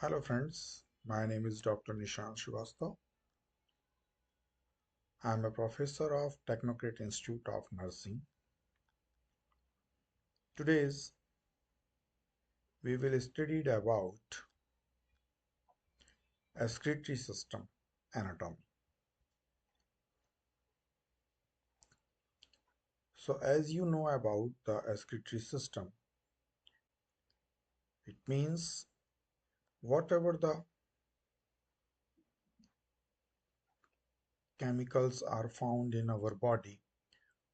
Hello friends, my name is Dr. Nishant Srivastav. I am a professor of Technocrat Institute of Nursing. Today's we will study about excretory system anatomy. So as you know about the excretory system, it means whatever the chemicals are found in our body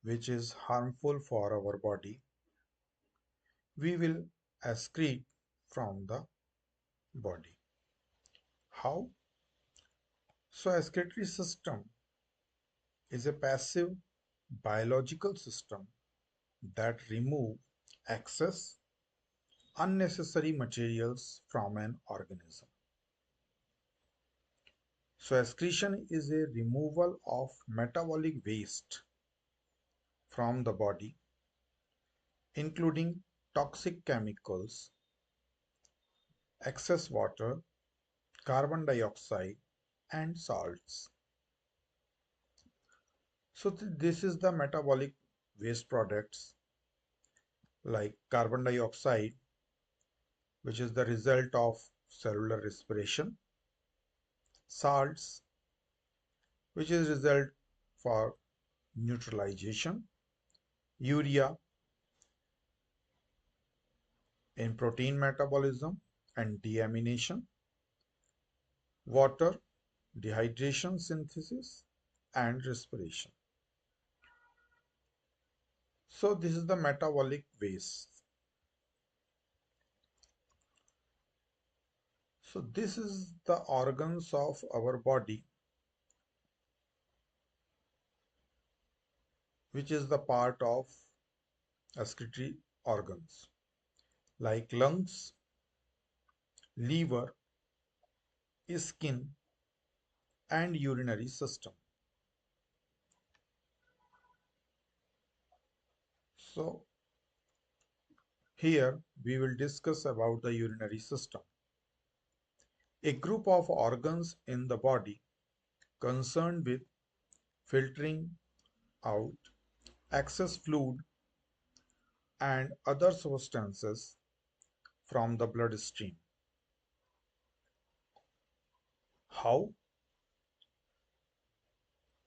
which is harmful for our body, we will excrete from the body. How? So excretory system is a passive biological system that remove excess unnecessary materials from an organism. So excretion is a removal of metabolic waste from the body, including toxic chemicals, excess water, carbon dioxide, and salts. So this is the metabolic waste products like carbon dioxide, which is the result of cellular respiration, salts, which is result for neutralization, urea in protein metabolism and deamination, water, dehydration synthesis, and respiration. So this is the metabolic waste. So this is the organs of our body, which is the part of excretory organs like lungs, liver, skin, and urinary system. So here we will discuss about the urinary system, a group of organs in the body concerned with filtering out excess fluid and other substances from the bloodstream. How?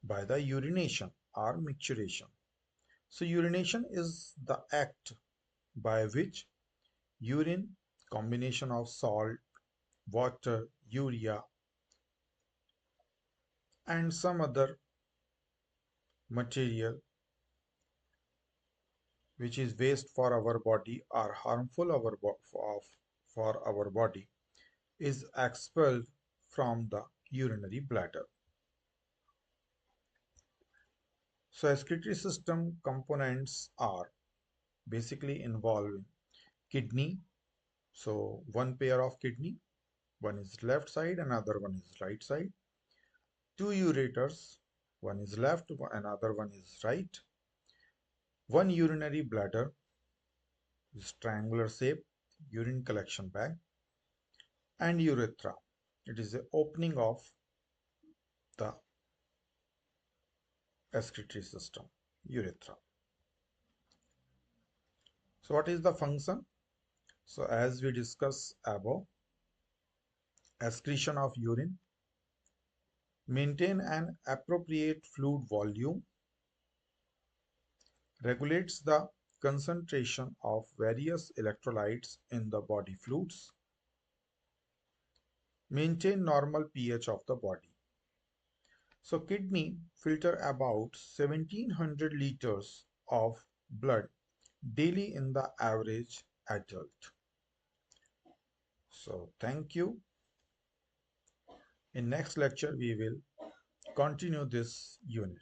By the urination or micturition. So urination is the act by which urine, combination of salt, water, urea, and some other material which is waste for our body or harmful for our body is expelled from the urinary bladder. So excretory system components are basically involving kidney. So one pair of kidney, one is left side, another one is right side. Two ureters, one is left, another one is right. One urinary bladder, is triangular shape, urine collection bag, and urethra. It is the opening of the excretory system, urethra. So what is the function? So as we discussed above, excretion of urine, maintain an appropriate fluid volume, regulates the concentration of various electrolytes in the body fluids, maintain normal pH of the body. So kidney filter about 1700 liters of blood daily in the average adult. So thank you. In next lecture we will continue this unit.